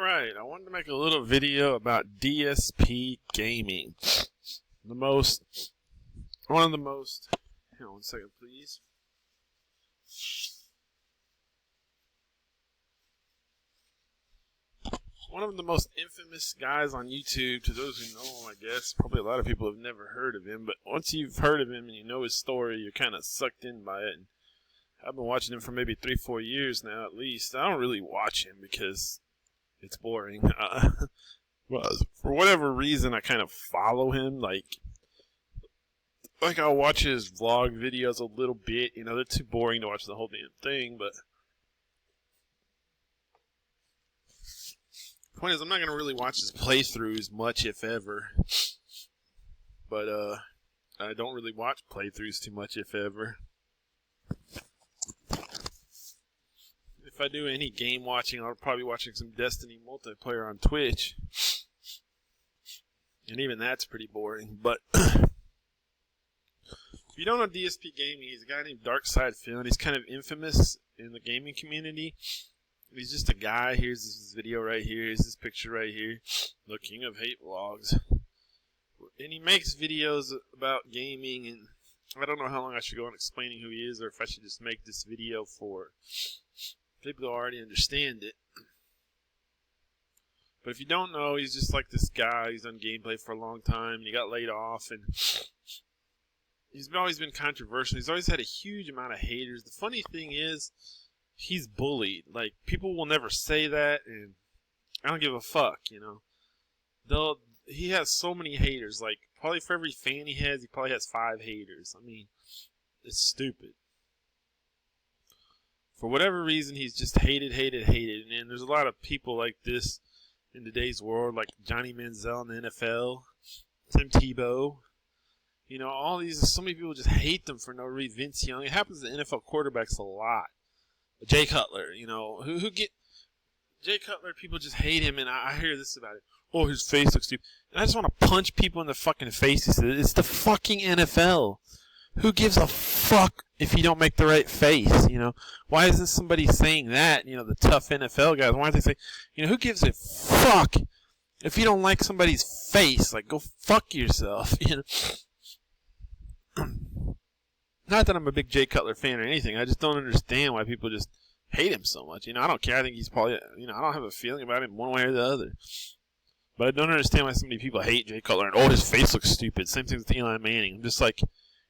Alright, I wanted to make a little video about DSP Gaming. One of the most, hang on 1 second please. One of the most infamous guys on YouTube, to those who know him, I guess. Probably a lot of people have never heard of him, but once you've heard of him and you know his story, you're kind of sucked in by it. And I've been watching him for maybe 3-4 years now at least. I don't really watch him because it's boring. Well, for whatever reason, I kind of follow him. Like I'll watch his vlog videos a little bit. You know, they're too boring to watch the whole damn thing, but the point is, I'm not going to really watch his playthroughs much, if ever. But, I don't really watch playthroughs too much, if ever. If I do any game watching, I'll probably be watching some Destiny multiplayer on Twitch. And even that's pretty boring. But if you don't know DSP Gaming, he's a guy named Darksyde Phil, and he's kind of infamous in the gaming community. He's just a guy. Here's this video right here. Here's this picture right here. The King of Hate vlogs. And he makes videos about gaming, and I don't know how long I should go on explaining who he is, or if I should just make this video for people who already understand it. But if you don't know, he's just like this guy. He's done gameplay for a long time, and he got laid off, and he's always been controversial. He's always had a huge amount of haters. The funny thing is, he's bullied. Like, people will never say that, and I don't give a fuck, you know. He has so many haters. Like, probably for every fan he probably has 5 haters. I mean, it's stupid. For whatever reason, he's just hated. And there's a lot of people like this in today's world, like Johnny Manziel in the NFL, Tim Tebow. You know, all these, so many people just hate them for no reason. Vince Young. It happens to NFL quarterbacks a lot. Jay Cutler, you know, Jay Cutler, people just hate him, and I hear this about it. Oh, his face looks stupid. And I just want to punch people in the fucking faces. It's the fucking NFL. Who gives a fuck if you don't make the right face, you know? Why isn't somebody saying that, you know, the tough NFL guys? Why aren't they saying, you know, who gives a fuck if you don't like somebody's face? Like, go fuck yourself, you know? Not that I'm a big Jay Cutler fan or anything. I just don't understand why people just hate him so much. You know, I don't care. I think he's probably, you know, I don't have a feeling about him one way or the other. But I don't understand why so many people hate Jay Cutler and, oh, his face looks stupid. Same thing with Eli Manning. I'm just like,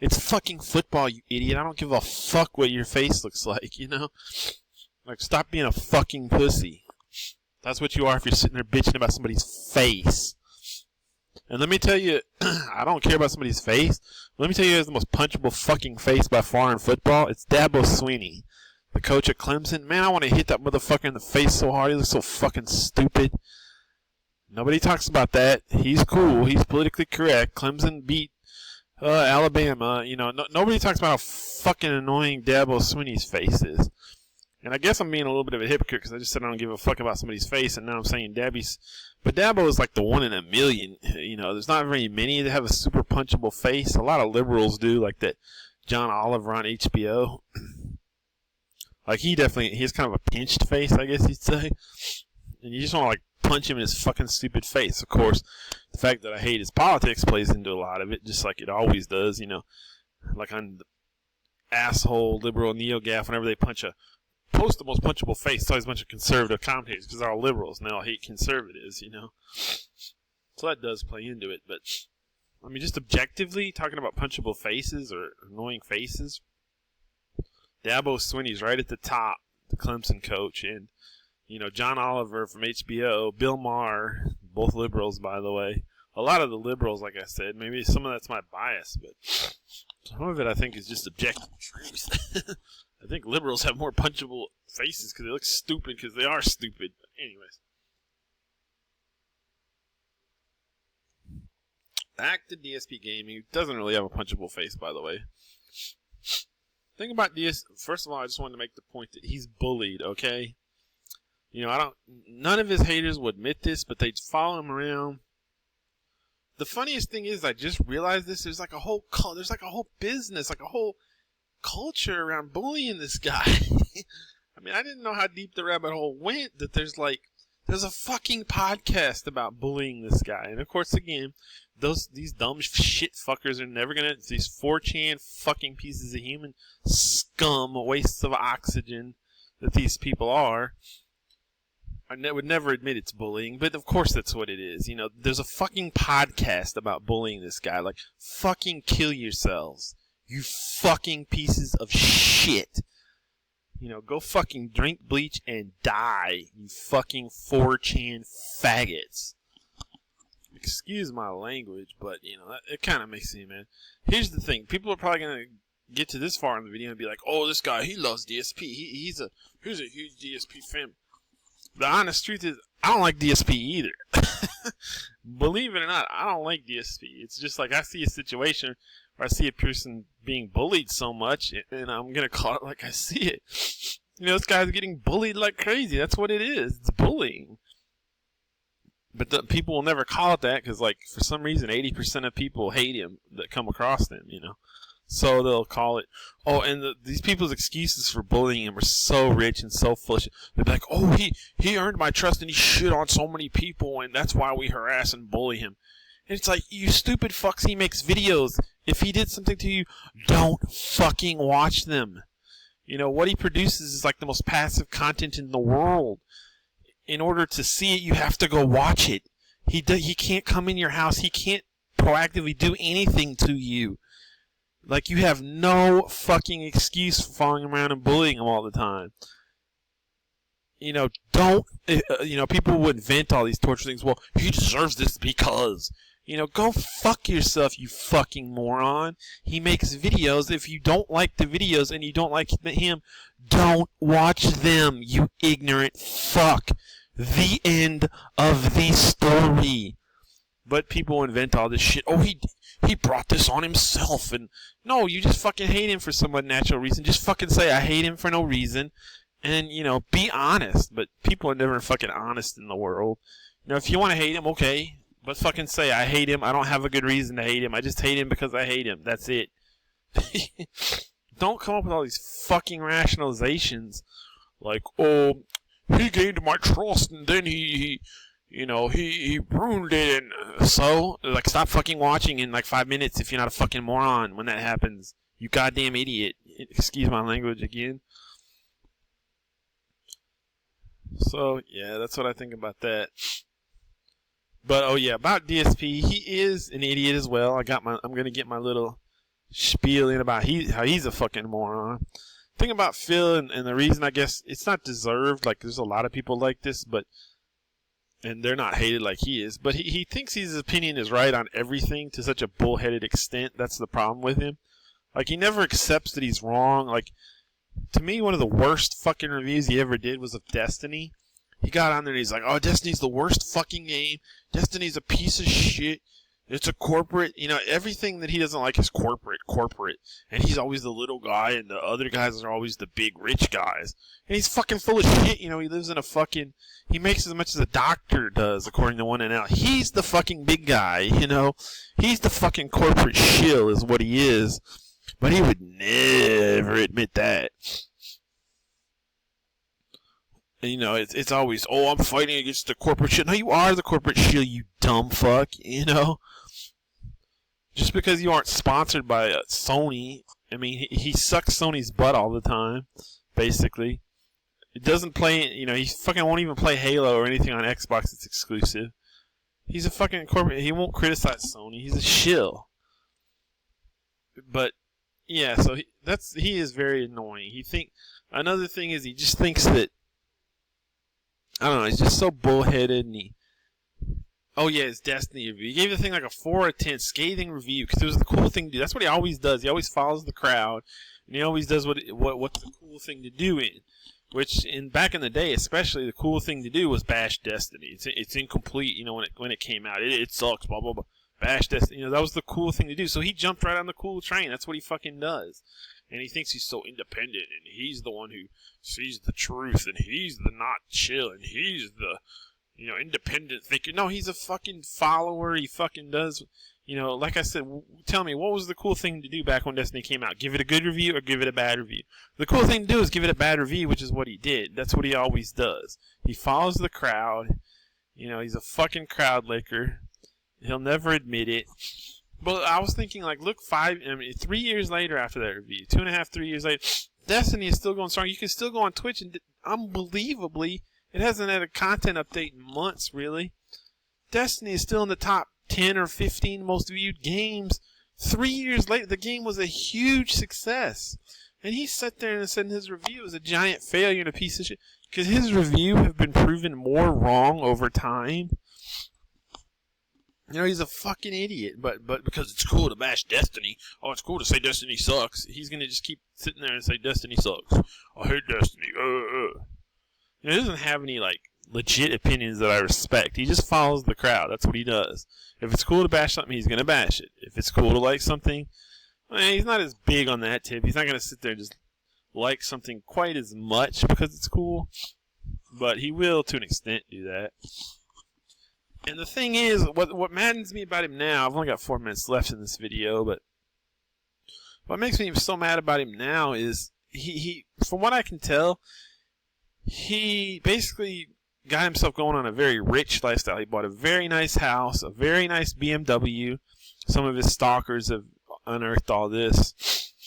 it's fucking football, you idiot. I don't give a fuck what your face looks like, you know? Like, stop being a fucking pussy. That's what you are if you're sitting there bitching about somebody's face. And let me tell you, I don't care about somebody's face. Let me tell you who has the most punchable fucking face by far in football. It's Dabo Swinney, the coach at Clemson. Man, I want to hit that motherfucker in the face so hard. He looks so fucking stupid. Nobody talks about that. He's cool. He's politically correct. Clemson beat Alabama. You know, nobody talks about how fucking annoying Dabo Swinney's face is. And I guess I'm being a little bit of a hypocrite because I just said I don't give a fuck about somebody's face, and now I'm saying Dabby's. But Dabo is like the one in a million. You know, there's not very many that have a super punchable face. A lot of liberals do, like that John Oliver on HBO. Like, he has kind of a pinched face, I guess you'd say. And you just want to, like, punch him in his fucking stupid face. Of course, the fact that I hate his politics plays into a lot of it, just like it always does, you know. Like on the asshole liberal neo-gaff, whenever they post the most punchable face, it's always a bunch of conservative commentators because they're all liberals and they all hate conservatives, you know. So that does play into it. But, I mean, just objectively, talking about punchable faces or annoying faces, Dabo Swinney's right at the top, the Clemson coach. And, you know, John Oliver from HBO, Bill Maher, both liberals, by the way. A lot of the liberals, like I said, maybe some of that's my bias, but some of it I think is just objective truth. I think liberals have more punchable faces because they look stupid because they are stupid. But anyways. Back to DSP Gaming. He doesn't really have a punchable face, by the way. Thing about first of all, I just wanted to make the point that he's bullied, okay? You know, none of his haters will admit this, but they follow him around. The funniest thing is, I just realized this, there's like a whole business, like a whole culture around bullying this guy. I mean, I didn't know how deep the rabbit hole went, that there's like There's a fucking podcast about bullying this guy. And of course, again, these dumb shit fuckers are never gonna, these 4chan fucking pieces of human scum, wastes of oxygen that these people are, would never admit it's bullying, but of course that's what it is. You know, there's a fucking podcast about bullying this guy. Like, fucking kill yourselves. You fucking pieces of shit. You know, go fucking drink bleach and die, you fucking 4chan faggots. Excuse my language, but, you know, it kind of makes me, man. Here's the thing. People are probably going to get to this far in the video and be like, oh, this guy, he loves DSP. He's a huge DSP fan. The honest truth is, I don't like DSP either. Believe it or not, I don't like DSP. It's just like I see a situation where I see a person being bullied so much, and I'm going to call it like I see it. You know, this guy's getting bullied like crazy. That's what it is. It's bullying. But the people will never call it that because, like, for some reason, 80% of people hate him that come across him, you know. So they'll call it, oh, and these people's excuses for bullying him are so rich and so full of shit. They're like, oh, he earned my trust and he shit on so many people and that's why we harass and bully him. And it's like, you stupid fucks, he makes videos. If he did something to you, don't fucking watch them. You know, what he produces is like the most passive content in the world. In order to see it, you have to go watch it. He can't come in your house. He can't proactively do anything to you. Like, you have no fucking excuse for following him around and bullying him all the time. You know, you know, people would invent all these torture things. Well, he deserves this because. You know, go fuck yourself, you fucking moron. He makes videos. If you don't like the videos and you don't like him, don't watch them, you ignorant fuck. The end of the story. But people invent all this shit. Oh, he brought this on himself. And no, you just fucking hate him for some unnatural reason. Just fucking say, I hate him for no reason. And, you know, be honest. But people are never fucking honest in the world. You know, if you want to hate him, okay. But fucking say, I hate him. I don't have a good reason to hate him. I just hate him because I hate him. That's it. Don't come up with all these fucking rationalizations. Like, oh, he gained my trust and then he ruined it. And so, like, stop fucking watching in like 5 minutes if you're not a fucking moron when that happens. You goddamn idiot. Excuse my language again. So, yeah, that's what I think about that. But, oh yeah, about DSP, he is an idiot as well. I'm going to get my little spiel in about how he's a fucking moron. Thing about Phil, and the reason I guess it's not deserved, like there's a lot of people like this, and they're not hated like he is, but he thinks his opinion is right on everything to such a bullheaded extent. That's the problem with him. Like, he never accepts that he's wrong. Like, to me, one of the worst fucking reviews he ever did was of Destiny. He got on there and he's like, oh, Destiny's the worst fucking game. Destiny's a piece of shit. It's a corporate, you know, everything that he doesn't like is corporate. And he's always the little guy and the other guys are always the big rich guys. And he's fucking full of shit, you know, he lives in a fucking, he makes as much as a doctor does, according to one and out. He's the fucking big guy, you know. He's the fucking corporate shill is what he is. But he would never admit that. You know, it's always, oh, I'm fighting against the corporate shit. No, you are the corporate shill, you dumb fuck, you know? Just because you aren't sponsored by Sony, I mean, he sucks Sony's butt all the time, basically. It doesn't play, you know, he fucking won't even play Halo or anything on Xbox that's exclusive. He's a fucking corporate, he won't criticize Sony, he's a shill. But, yeah, so he is very annoying. Another thing is he just thinks that, I don't know, he's just so bullheaded and oh yeah, his Destiny review. He gave the thing like a 4 out of 10 scathing review because it was the cool thing to do. That's what he always does. He always follows the crowd and he always does what's the cool thing to do which back in the day especially, the cool thing to do was bash Destiny. It's incomplete, you know, when it came out. It sucks, blah blah blah. Bash Destiny, you know, that was the cool thing to do. So he jumped right on the cool train. That's what he fucking does. And he thinks he's so independent, and he's the one who sees the truth, and he's the not chill, and he's the, independent thinker. No, he's a fucking follower. He fucking does, like I said, tell me, what was the cool thing to do back when Destiny came out? Give it a good review or give it a bad review? The cool thing to do is give it a bad review, which is what he did. That's what he always does. He follows the crowd. He's a fucking crowd licker. He'll never admit it. But I was thinking, look, 3 years later after that review, 2.5, 3 years later, Destiny is still going strong. You can still go on Twitch, and unbelievably, it hasn't had a content update in months, really. Destiny is still in the top 10 or 15 most viewed games. 3 years later, the game was a huge success. And he sat there and said in his review it was a giant failure and a piece of shit. Because his review have been proven more wrong over time. He's a fucking idiot. But because it's cool to bash Destiny, it's cool to say Destiny sucks, he's going to just keep sitting there and say Destiny sucks. I hate Destiny. He doesn't have any, legit opinions that I respect. He just follows the crowd. That's what he does. If it's cool to bash something, he's going to bash it. If it's cool to like something, he's not as big on that tip. He's not going to sit there and just like something quite as much because it's cool. But he will, to an extent, do that. And the thing is, what maddens me about him now, I've only got 4 minutes left in this video, but what makes me so mad about him now is he from what I can tell, he basically got himself going on a very rich lifestyle. He bought a very nice house, a very nice BMW. Some of his stalkers have unearthed all this.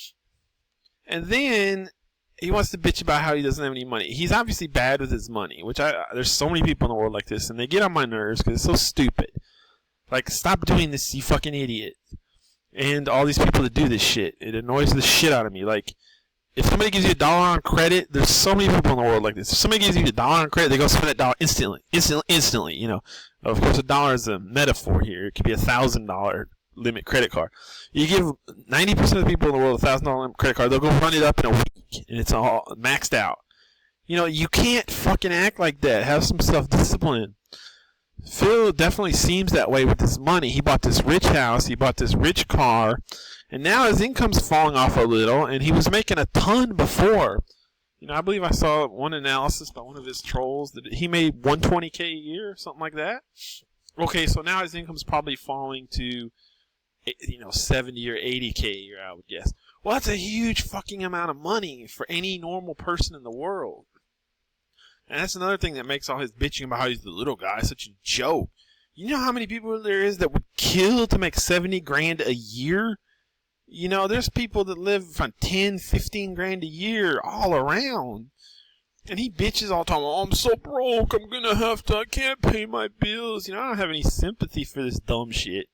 And then he wants to bitch about how he doesn't have any money. He's obviously bad with his money, which there's so many people in the world like this, and they get on my nerves because it's so stupid. Stop doing this, you fucking idiot. And all these people that do this shit, it annoys the shit out of me. If somebody gives you $1 on credit, there's so many people in the world like this. If somebody gives you $1 on credit, they go spend that dollar instantly. Of course, $1 is a metaphor here. It could be $1,000 limit credit card. You give 90% of the people in the world a $1,000 limit credit card, they'll go run it up in a week, and it's all maxed out. You can't fucking act like that. Have some self-discipline. Phil definitely seems that way with his money. He bought this rich house, he bought this rich car, and now his income's falling off a little, and he was making a ton before. I believe I saw one analysis by one of his trolls that he made $120K a year, or something like that. Okay, so now his income's probably falling to, 70 or 80K a year, I would guess. Well, that's a huge fucking amount of money for any normal person in the world. And that's another thing that makes all his bitching about how he's the little guy such a joke. You know how many people there is that would kill to make 70 grand a year? There's people that live on 10, 15 grand a year all around. And he bitches all the time, I'm so broke, I can't pay my bills. I don't have any sympathy for this dumb shit.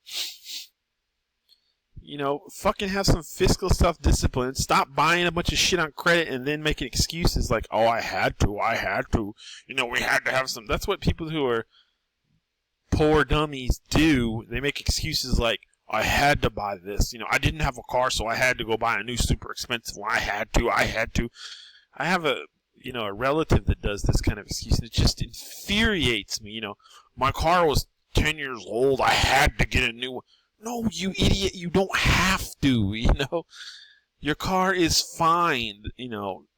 Fucking have some fiscal self-discipline. Stop buying a bunch of shit on credit and then making excuses like, I had to. We had to have some. That's what people who are poor dummies do. They make excuses like, I had to buy this. I didn't have a car, so I had to go buy a new super expensive one. I had to. I have a relative that does this kind of excuse, and it just infuriates me. My car was 10 years old. I had to get a new one. No, you idiot, you don't have to, Your car is fine,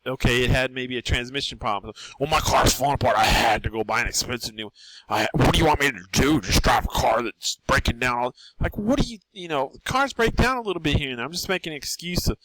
Okay, it had maybe a transmission problem. Well, my car's falling apart. I had to go buy an expensive new one. What do you want me to do? Just drive a car that's breaking down? What do you, cars break down a little bit here and there. I'm just making an excuse of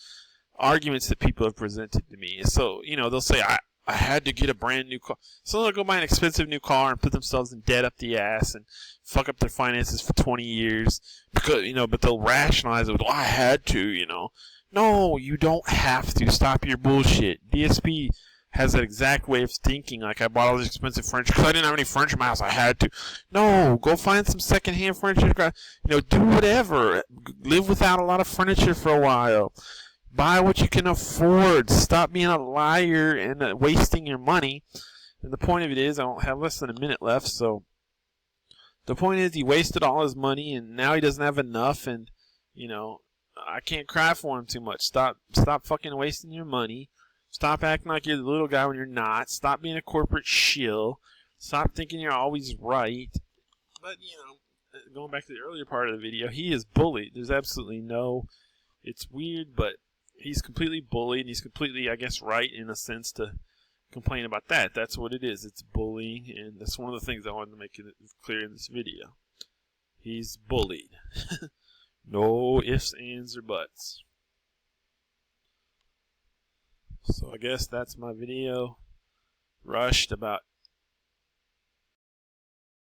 arguments that people have presented to me. So, they'll say, I had to get a brand new car. So they'll go buy an expensive new car and put themselves in debt up the ass and fuck up their finances for 20 years. Because, but they'll rationalize it with, I had to, No, you don't have to. Stop your bullshit. DSP has that exact way of thinking. I bought all this expensive furniture because I didn't have any furniture in my house. I had to. No, go find some secondhand furniture. Do whatever. Live without a lot of furniture for a while. Buy what you can afford. Stop being a liar and wasting your money. And the point of it is, I don't have less than a minute left, so the point is he wasted all his money and now he doesn't have enough, and I can't cry for him too much. Stop fucking wasting your money. Stop acting like you're the little guy when you're not. Stop being a corporate shill. Stop thinking you're always right. But, going back to the earlier part of the video, he is bullied. There's absolutely it's weird, but he's completely bullied, and he's completely, I guess, right in a sense to complain about that. That's what it is. It's bullying, and that's one of the things I wanted to make it clear in this video. He's bullied. No ifs, ands, or buts. So I guess that's my video. Rushed, about